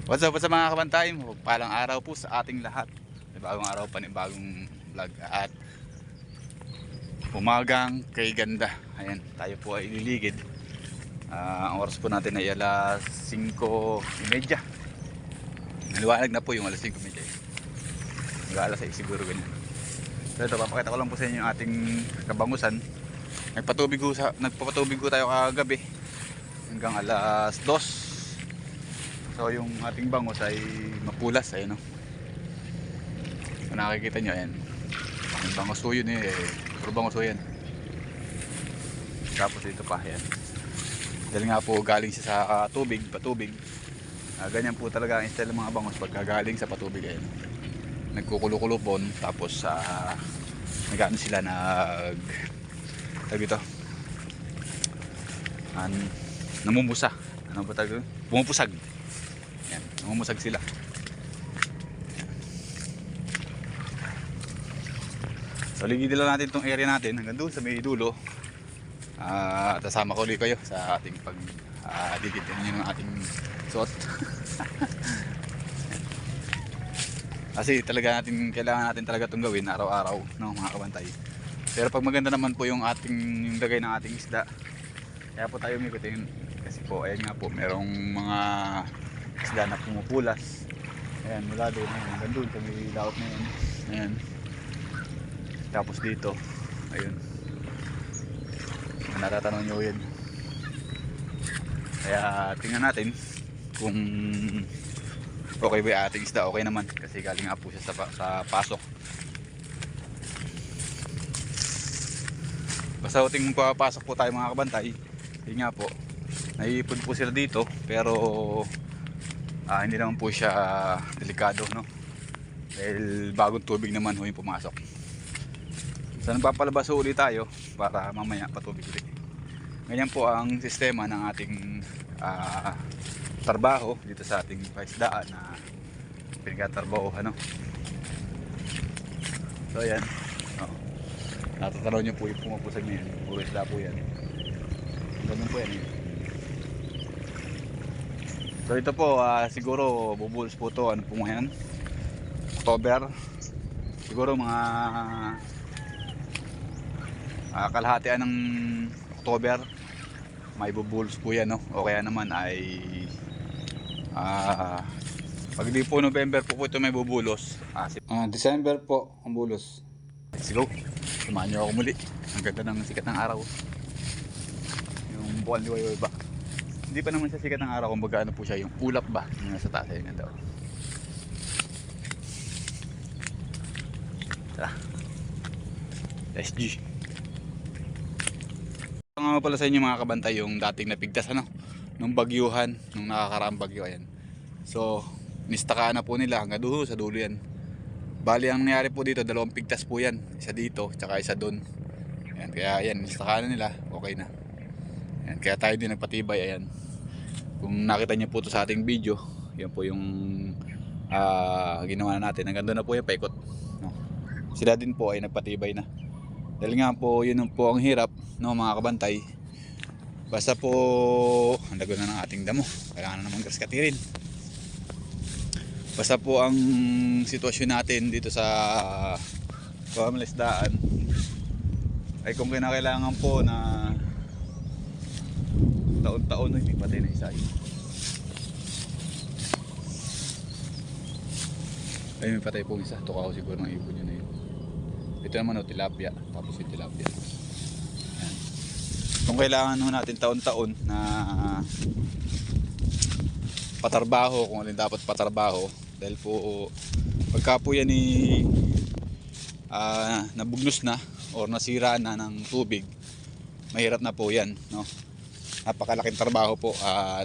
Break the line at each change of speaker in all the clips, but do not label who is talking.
What's up sa mga kabantay? Palang araw po sa ating lahat. May bagong araw, panibagong vlog at umagang kay ganda. Ayan, tayo po ay liligid. Ang oras po natin ay alas 5:30. Naliwanag na po yung alas 5:30. Mag-alas 6 siguro ganyan. So ito, papakita ko lang po sa inyo yung ating kabangusan. Nagpapatubig ko tayo kagabi hanggang alas 2. So yung ating bangus ay mapulas, ayun, no? Kung nakikita nyo, ayan, yung bangus po yun puro bangus po yan. Tapos ito pa, ayan, dahil nga po galing siya sa patubig. Ganyan po talaga ang style ng mga bangus pagka galing sa patubig, ayan, nagkukulo-kulupon. Tapos nagano sila, ito namumusa, ano ba tawag, pumupusag. Yan, numumusag sila. So ligidin lang natin itong area natin hanggang doon sa may dulo. Kasama ko ulit kayo sa ating pag-digid ng ating suot. Kasi kailangan natin talaga itong gawin araw-araw, no, mga kabantay. Pero pag maganda naman po yung lagay ng ating isda, kaya po tayo umikutin. Kasi po, ayan nga po, merong mga isda na pumupulas. Ayan, mula doon, hanggang doon sa may laot na yun. Ayan. Tapos dito, ayun, natatanong nyo yun. Kaya tingnan natin kung okay ba yung ating isda. Okay naman, kasi galing nga po siya sa pasok. Basta tingnan papasok po tayo, mga kabantay. Yun nga po, naiipon po sila dito, pero hindi naman po siya delikado, no? Dahil bagong tubig naman yung pumasok. So nagpapalabas ulit tayo para mamaya patubig ulit. Ganyan po ang sistema ng ating trabaho dito sa ating paisdaan na pinagtatrabaho, ano? So ayan, natatanaw nyo po yung pumapusag na yan. Puro isda po yan. Ganun po yan. So ito po, siguro bubulos po to, ano po ngayon, October. Siguro mga kalahatian ng October may bubulos po yan, no? O kaya naman ay pag di po November po ito may bubulos. December po ang bulos. Let's go, samahan nyo ako muli. Ang ganda ng sikat ng araw, yung buwan liwayway ba. Hindi pa naman siya sikat ng araw, kumbaga ano po siya, yung ulap ba yung nasa taas. Ayun nga daw. Tara, SG. Nga pala sa inyo, mga kabantay, yung dating napigtas, ano, nung bagyuhan, nung nakakaraang bagyo. Ayan, so nistakaan na po nila hanggang doon sa dulo yan. Bali ang nangyari po dito, dalawang pigtas po yan, isa dito tsaka isa doon. Ayan, kaya ayan, nistakaan na nila, okay na. Ayan, kaya tayo din nagpatibay. Ayan, kung nakita niyo po ito sa ating video, yan po yung ginawa natin. Hanggang doon na po yung paikot, no? Sila din po ay nagpatibay na. Dahil nga po, yun po ang hirap, no, mga kabantay. Basta po ang lago na ng ating damo, kailangan na naman graskatirin. Basta po ang sitwasyon natin dito sa pamalisdaan ay kung kinakailangan po na taon-taon, hindi patay na isa. Ay, may patay po isa. Tukaw siguro ng ibon yun na yun. Ito naman, tilapia. Tapos yung tilapia. Ayan. Kung kailangan natin taon-taon na patarbaho, kung alin dapat patarbaho, dahil po pagka po yan nabugnos na or nasira na ng tubig, mahirap na po yan, no? Napakalaking trabaho po,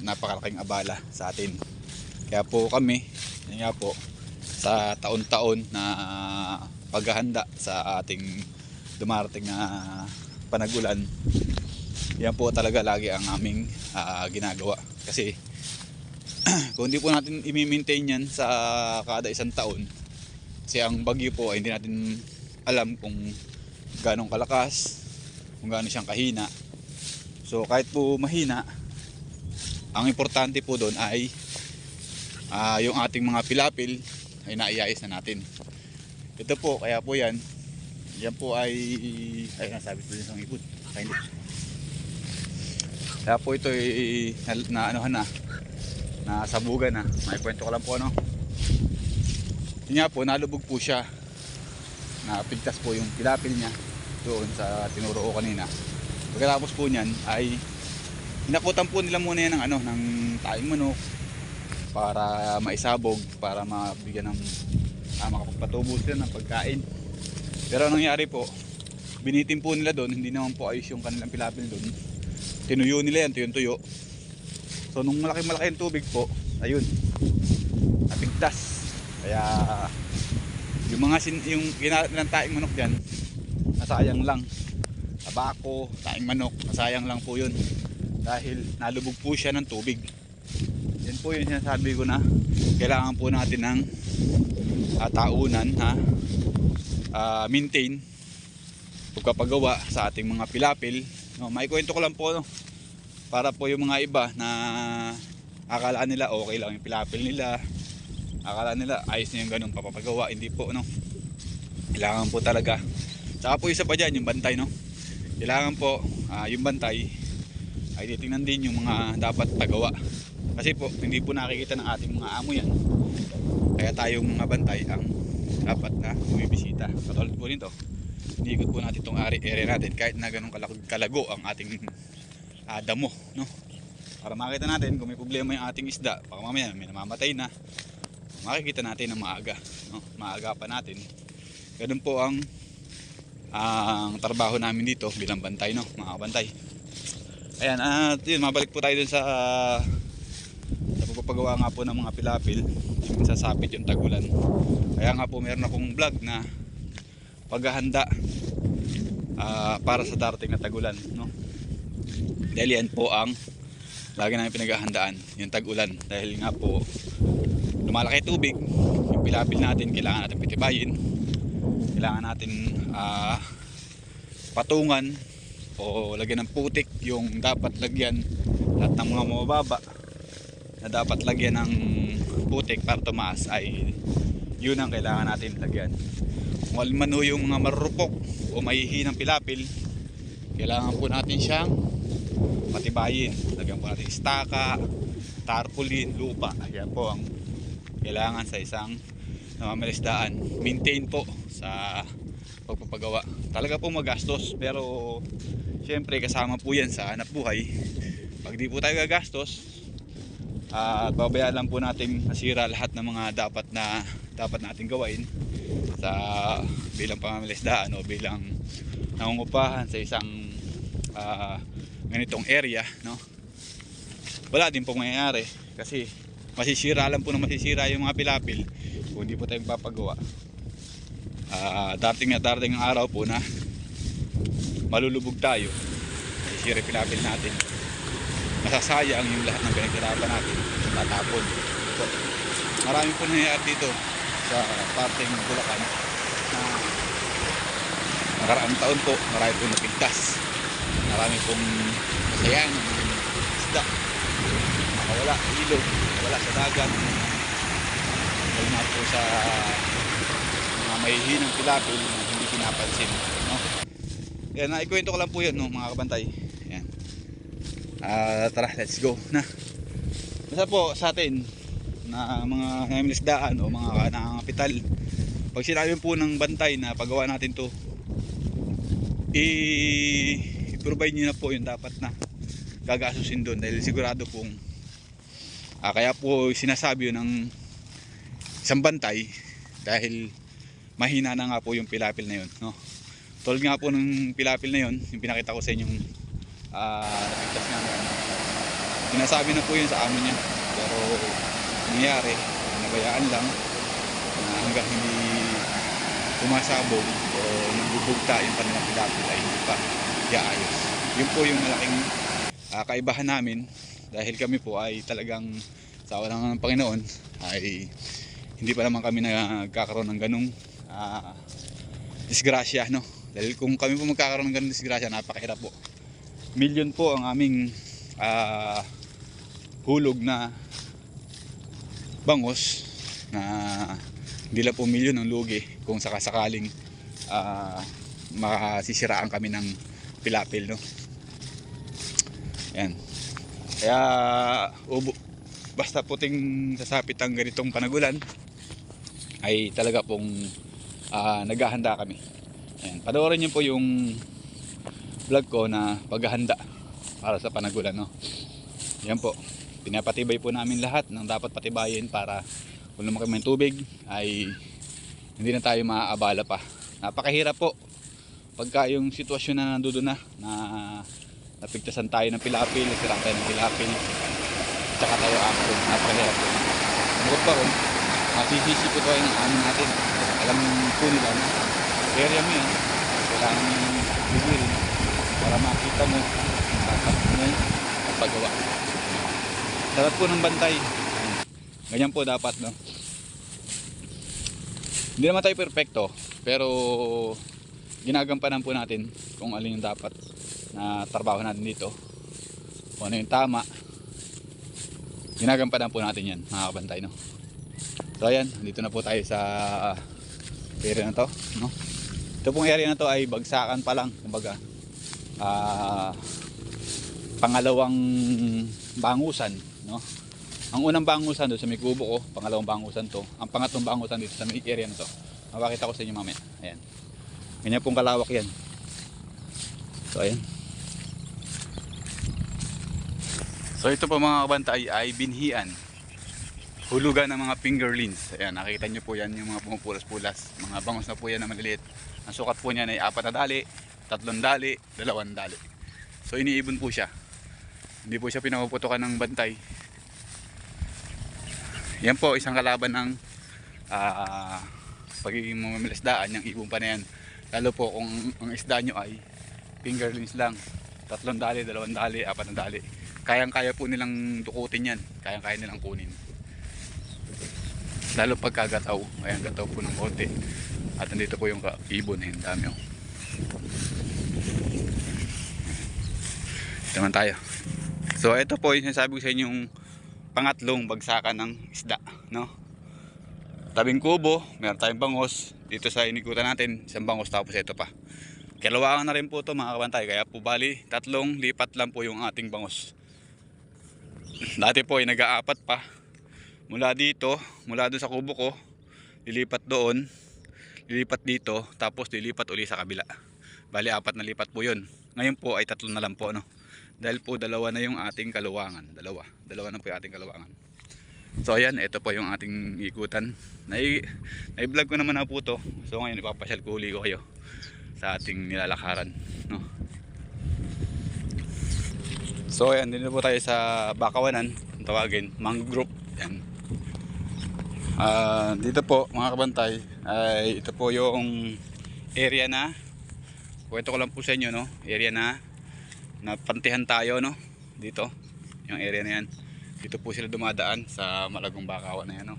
napakalaking abala sa atin. Kaya po kami, yun nga po, sa taon-taon na paghahanda sa ating dumarating na panagulan, yan po talaga lagi ang aming ginagawa. Kasi kung hindi po natin i-maintain yan sa kada isang taon, kasi ang bagyo po ay hindi natin alam kung ganong kalakas, kung gaano siyang kahina. So kahit po mahina, ang importante po doon ay yung ating mga pilapil ay naiayos na natin. Ito po, kaya po yan po ay nasabit po yung ipon. Kaya po ito ay nasabugan na. May kwento ko lang po, ano. Yun nga po, nalubog po siya. Napigtas po yung pilapil niya doon sa tinuro ko kanina. Pagkatapos po niyan ay inakutan po nila muna yan ng taing manok para maisabog, para mabigyan ng makapagpatubo sila ng pagkain. Pero anong nangyari po, binitin po nila doon, hindi naman po ayos yung kanilang pilapil doon. Tinuyo nila yan, tuyong-tuyo. So nung malaki-malaki yung tubig po, ayun, napigtas. Kaya yung yung ginamit ng taing manok dyan, nasayang lang. Tabako, taing manok, nasayang lang po yun. Dahil nalubog po siya ng tubig. Yan po yung sinasabi ko na kailangan po natin ng taunan, maintain pagpapagawa sa ating mga pilapil. No, maikwento ko lang po, no, para po yung mga iba na akala nila okay lang yung pilapil nila, akala nila ayos na yung ganung papapagawa. Hindi po, no. Kailangan po talaga. Saka po isa pa dyan, yung bantay, no. Kailangan po yung bantay ay titingnan din yung mga dapat pagawa. Kasi po hindi po nakikita ng ating mga amo yan. Kaya tayong mga bantay ang dapat na bumibisita. Katulad po nito, iniikot po natin itong area natin kahit na ganun kalago ang ating damo, no? Para makita natin kung may problema yung ating isda, baka mamaya may namamatay na, makikita natin na maaga, no? Maaga pa natin. Ganun po ang trabaho namin dito bilang bantay, no, mga bantay. Ayan, at yun, mabalik po tayo dun sa pagpapagawa nga po ng mga pilapil. Sasapit yung tagulan. Kaya nga po meron akong vlog na paghahanda para sa darating na tagulan, no? Dahil yan po ang lagi namin pinaghahandaan, yung tag-ulan. Dahil nga po lumalaki tubig, yung pilapil natin kailangan natin pitibayin, kailangan natin patungan o lagyan ng putik yung dapat lagyan. Lahat ng mga mababa na dapat lagyan ng putik para tumaas ay yun ang kailangan natin lagyan. Kung alman o yung mga marurupok o mahihinang pilapil, kailangan po natin siyang patibayin. Lagyan po natin istaka, tarpaulin, lupa. Yan po ang kailangan sa isang namamalisdaan. Maintain po sa pagpapagawa. Talaga po magastos, pero syempre kasama po yan sa hanap buhay. Pag di po tayo gagastos at babayaan lang po natin masira lahat ng mga dapat natin gawain sa bilang pamamalisdaan o bilang nangungupahan sa isang ganitong area, no? Wala din po mangyayari kasi masisira lang po na masisira yung mga pilapil kung hindi po tayo papagawa. Darating ang araw po na malulubog tayo, masisira yung pilapil natin, masasayang yung lahat ng pinaghirapan natin, tatapon. So, marami po nangyayari dito sa parteng Bulacan na nakaraang taon po, marami po napigtas, marami pong kasayangan ng isda, nakawala ilog, wala sa dagat, dahil nga po sa mga mahihinang pilapil na hindi pinapansin, no? Yan, naikwento ko lang po yun, no, mga kabantay. Yan. Tara, let's go na. Basta po sa atin na mga namilisdaan o mga nangangapital, pag sinabi po ng bantay na pagawa natin to, i-provide nyo na po yung dapat na gagasusin doon, dahil sigurado pong kaya po sinasabi yun ng isang bantay dahil mahina na nga po yung pilapil na yun, no? Tulad nga po ng pilapil na yun, yung pinakita ko sa inyong napigtas nga na, sinasabi na po yun sa amo niya, pero nangyari, nabayaan lang na hanggang hindi pumasabog o nagbubugta yung kanilang pilapil ay hindi pa iaayos. Yun po yung malaking kaibahan namin, dahil kami po ay talagang sa awa ng Panginoon ay hindi pa naman kami nagkakaroon ng ganung disgrasya, no? Dahil kung kami po magkakaroon ng ganung disgrasya, napakahirap po. Milyon po ang aming hulog na bangos na hindi lang po milyon ang lugi kung sakasakaling makasisiraan kami ng pilapil, no. Yan. Kaya basta puting sasapit ang ganitong panagulan ay talaga pong naghahanda kami. Ayan, panoorin niyo po yung vlog ko na paghahanda para sa panagulan, no. Yan po, pinapatibay po namin lahat ng dapat patibayin para kung lumaki may tubig ay hindi na tayo maaabala pa. Napakahirap po pagka yung sitwasyon na nandoon na napigtasan tayo ng pilapil, nasiraan tayo ng pilapil, tsaka tayo ako. Napakahirap po. Bukod pa ron, masisisi po tayo ng amin natin. Alam po nila na area mo yan, kailangan bibili para makita mo ang paggawa. Dapat po ng bantay. Ganyan po dapat, no. Hindi naman tayo perfecto, pero ginagampanan po natin kung alin yung dapat na trabaho natin dito, kung ano yung tama. Ginagampanan po natin yan, mga kabantay, no. So ayan, dito na po tayo sa area na to, no. Ito pong area na to ay bagsakan pa lang, kumbaga pangalawang bangusan, no. Ang unang bangusan doon sa may kubo ko, pangalawang bangusan to. Ang pangatlong bangusan dito sa may area na to. Mapakita ko sa inyo mamaya. Ayan. Ganyan pong kalawak yan. So ayan. So ito po mga kabantay ay binhian. Hulugan ng mga fingerlings. Ayan, nakikita nyo po yan yung mga pumupulas-pulas. Mga bangus na po yan na maliliit. Ang sukat po niyan ay 4 na dali, 3 dali, 2 dali. So iniibon po siya. Hindi po siya pinapuputukan ng bantay. Yan po isang kalaban ng pagiging mamamilisdaan, yung ibon pa na yan. Lalo po kung ang isda nyo ay fingerlings lang, 3 dali, 2 dali, 4 na dali. Kayang-kaya po nilang dukutin yan, kayang-kaya nilang kunin. Lalo pagkagataw, ayan, gataw po ng konti. At nandito po yung ibon, yung dami. Ito naman tayo. So ito po yung sinasabi ko sa inyo, yung pangatlong bagsakan ng isda, no. Tabing kubo, meron tayong bangos. Dito sa inikutan natin, isang bangos, tapos ito pa. Kalawakan na rin po ito mga kabantay. Kaya po bali, 3 lipat lang po yung ating bangos. Dati po ay nag-aapat pa. Mula dito, mula doon sa kubo ko, lilipat doon, lilipat dito, tapos lilipat uli sa kabila. Bali 4 na lipat po yun. Ngayon po ay 3 na lang po, no. Dahil po 2 na yung ating kaluwangan. Dalawa na po yung ating kaluwangan. So ayan, ito po yung ating ikutan. Na-vlog ko naman na po to. So ngayon ipapasyal ko uli ko kayo sa ating nilalakaran, no. So ayan, dito po tayo sa Bakawanan, tawagin mangrove. Yan. Dito po mga kabantay ay ito po yung area na kwento ko lang po sa inyo, no. Area na napantihan tayo, no. Dito yung area na yan, dito po sila dumadaan sa Malagong Bakawan na yan, no.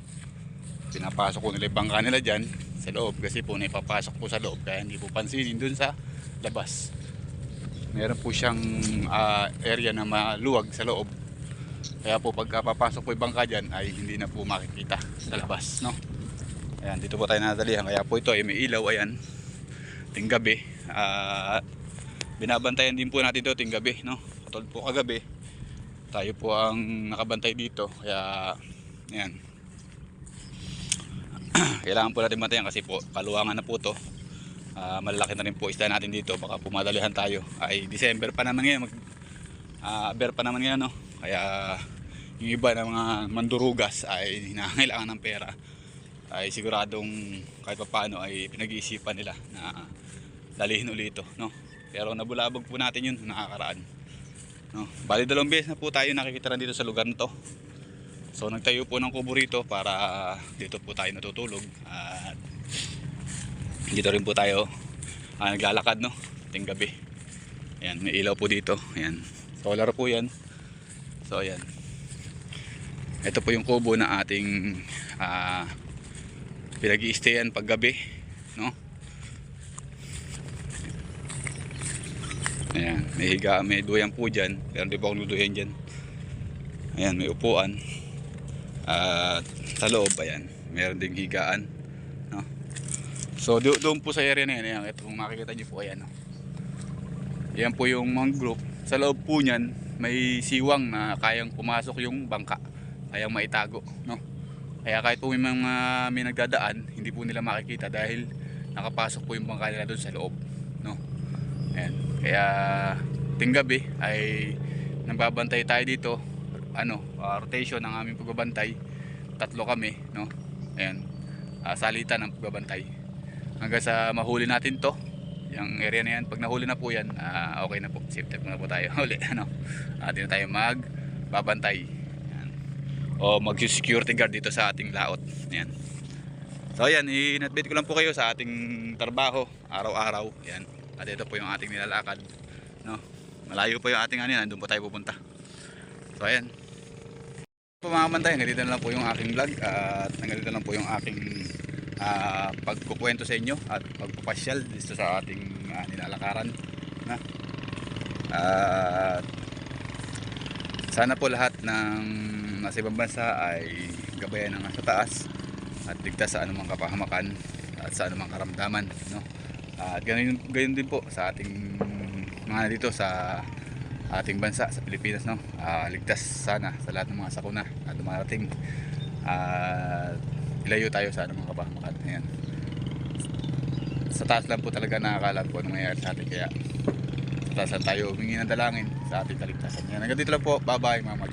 Pinapasok ko nila yung bangka nila dyan sa loob kasi po naipapasok po sa loob, kaya hindi po pansinin dun sa labas. Meron po siyang area na maluwag sa loob, kaya po pagka papasok po yung bangka dyan ay hindi na po makikita sa labas, no. Ayan, dito po tayo nadalihan, kaya po ito ay may ilaw. Ayan, ting gabi, binabantayan din po natin ito ting gabi, no. Katulad po kagabi, tayo po ang nakabantay dito, kaya ayan, kailangan po natin bantayan kasi po kaluwangan na po to. Malalaki na rin po isda natin dito, baka pumadalihan tayo. Ay December pa naman ngayon, ber pa naman ngayon, no. Kaya yung iba ng mga mandurugas ay nangangailangan ng pera, ay siguradong kahit paano ay pinag-iisipan nila na dalihin ulit ito, no. Pero nabulabog po natin yun nakakaraan, no. Bali 2 beses na po tayo nakikita dito sa lugar na to. So nagtayo po ng kubo rito para dito po tayo natutulog, at dito rin po tayo naglalakad, no, ting gabi. Ayan, may ilaw po dito. Ayan, solar po yan. So ayan, ito po yung kubo na ating pinag-i-stayan pag gabi, no. Ayan, may higa, may duyan po dyan, pero hindi po ako nuduyan dyan. Ayan, may upuan. At sa loob, ayan, meron ding higaan, no? So doon po sa area na yan, ayan, ito, kung makikita nyo po, ayan, no? Yan po yung mangrove. Sa loob po niyan, may siwang na kayang pumasok yung bangka, kayang maitago, no? Kaya kahit po may nagdadaan, hindi po nila makikita dahil nakapasok po yung bangka nila doon sa loob, no? Ayan. Kaya ting gabi ay nagbabantay tayo dito, rotation ng aming pagbabantay. Tatlo kami, no? Ayan, salitan ng pagbabantay hanggang sa mahuli natin to, yung area na yan. Pag nahuli na po yan, okay na po, safe type na po tayo huli, ano? Di na tayo magbabantay, ayan, o mag-security guard dito sa ating laot. Ayan. So ayan, inadbit ko lang po kayo sa ating trabaho araw-araw. Ayan. At ito po yung ating nilalakad, no? Malayo po yung ating doon po tayo pupunta. So ayan po mga kabantay, hanggang dito na lang po yung aking vlog, at hanggang dito lang po yung aking pagkukwento sa inyo at pagpapasyal dito sa ating nilalakaran, na sana po lahat ng nasa ibang bansa ay gabayan ng nasa taas at ligtas sa anumang kapahamakan at sa anumang karamdaman, no? At gayon din po sa ating mga dito sa ating bansa, sa Pilipinas, no? Ligtas sana sa lahat ng mga sakuna at dumarating, at ilayo tayo sa anumang kapahamakan. Ayan. Sa taas lang po talaga nakakaalam po anong mayayari sa atin, kaya sa taas tayo humingi ng dalangin sa ating kaligtasan. Ayan. Hanggang dito lang po, bye bye mga